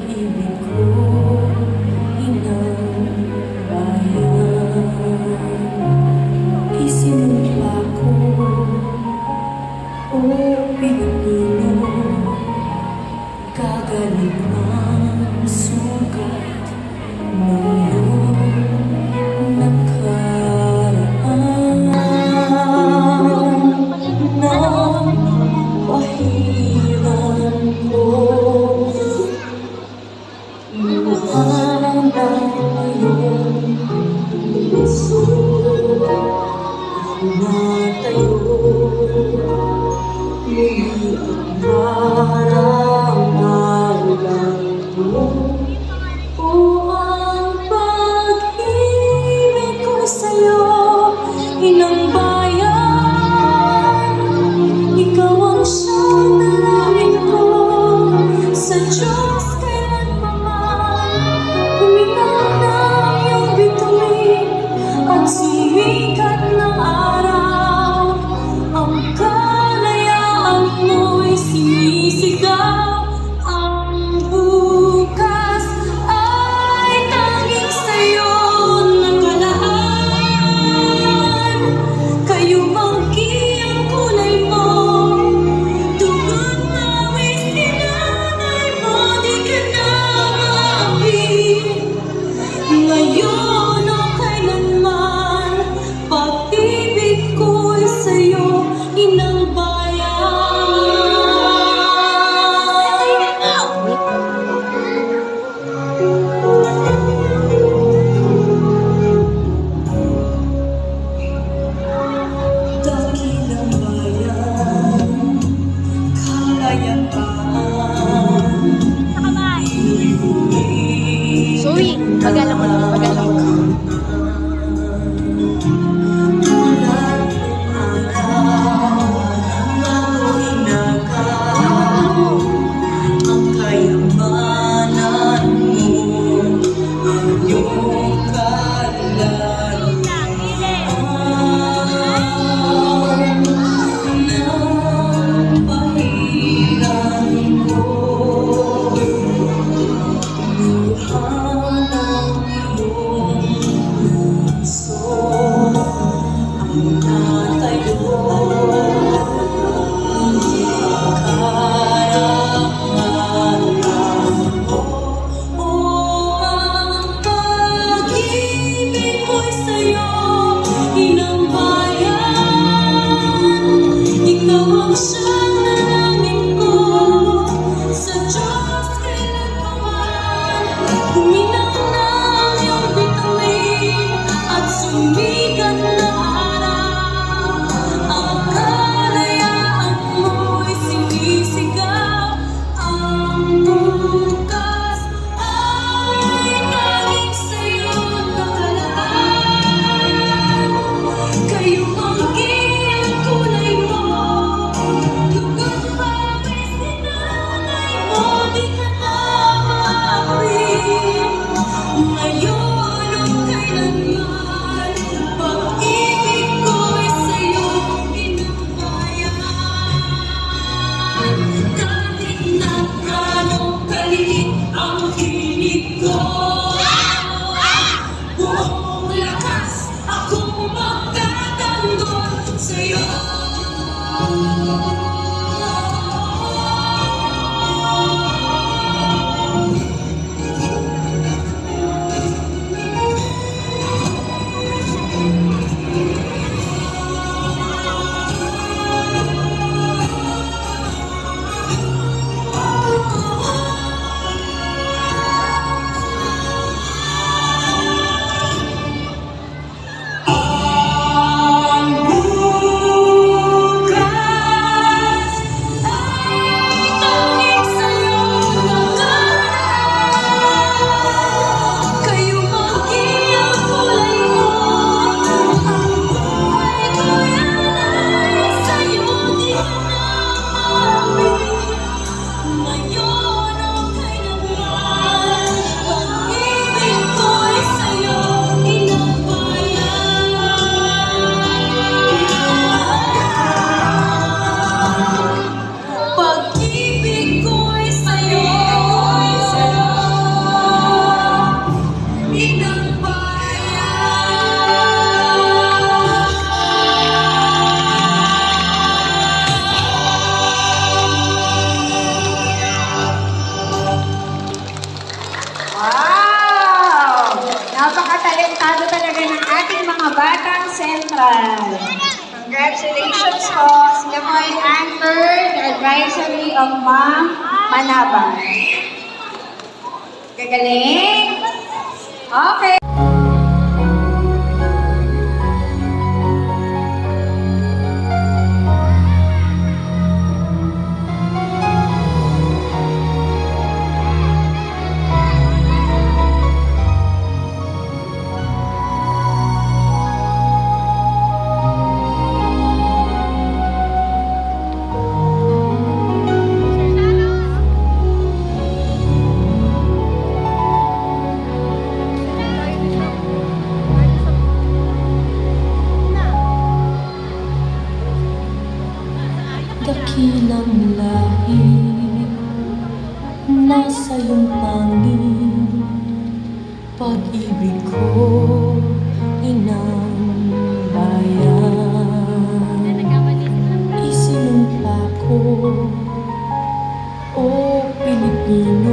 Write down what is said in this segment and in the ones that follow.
pag-ibig ko, inang bayan. Isinumpa ko, o Pilipino, gagaling ang sugat ng iyong nakaraan. Nang pahiran ko, inuhan ng iyong puso, natayo muli ang marangalan mo. O ang pag-ibig ko sa'yo, inang bayan, ikaw ang siyang dalangin ko sa Diyos kailanman. Kuminang ng iyong bituin at sumikat ng araw, ang kalayaan mo'y sinisigaw. Ang bukas ay tanging sa'yo nakalaan. Kayo banggi ang kulay mo, dugo't pawis sinanay mo, di ka na maapi. Ngayon o kailanman, pag-ibig Wow! Napakatalentado talaga ng ating mga batang Central. Congratulations po. Sila po ay under the advisory of Ma'am Manaba. Gagaling? Okay. Dakilang lahi, nasa iyong pangin, pag-ibig ko, inang bayan. Isinumpa ko, o Pilipino,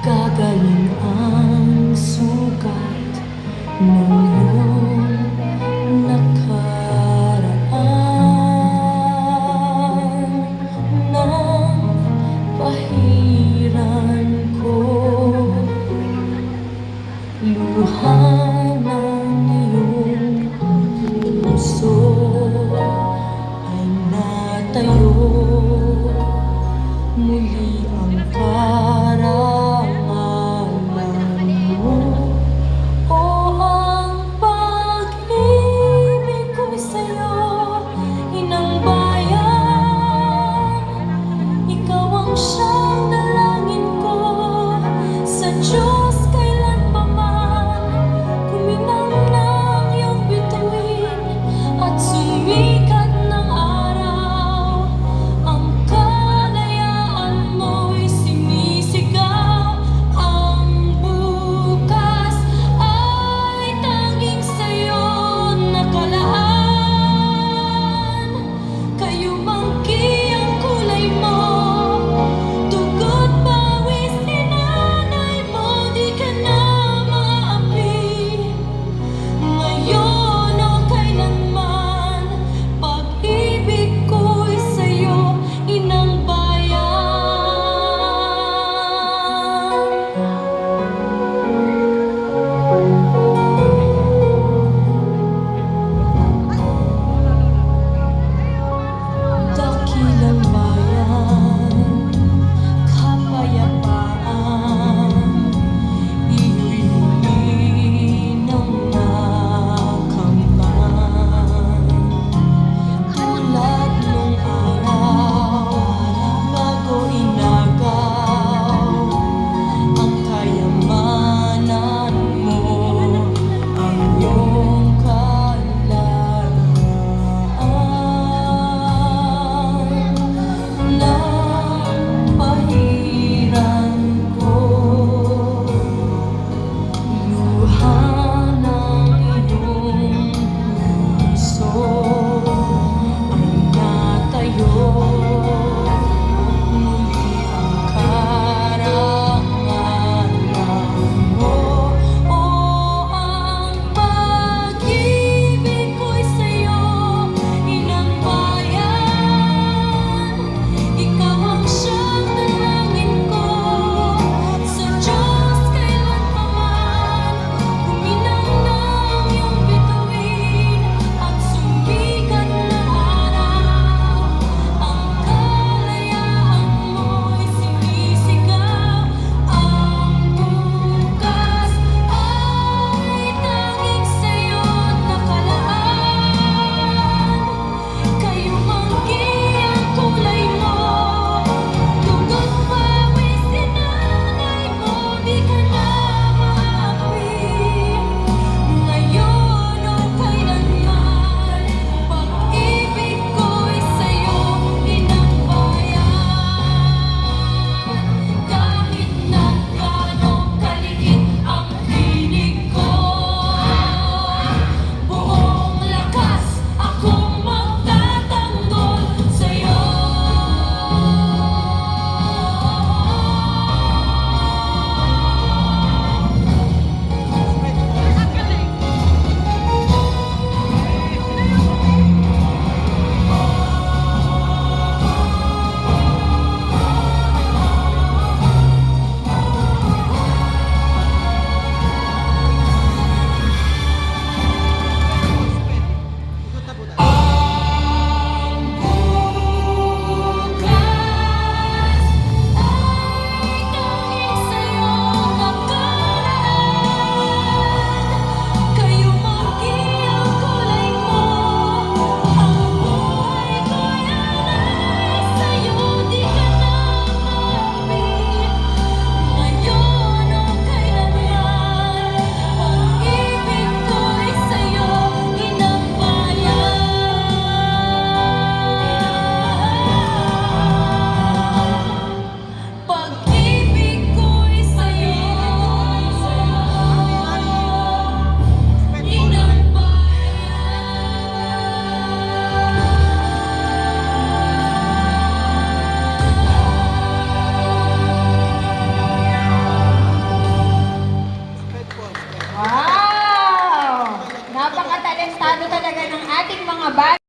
gagaling ang sugat ng iyong nakaraan. Nang pahiran ko, luha ng iyong puso ay natayo. Muli ang karangalan mo, o ang pag Wow! Napakatalentado talaga ng ating mga bata.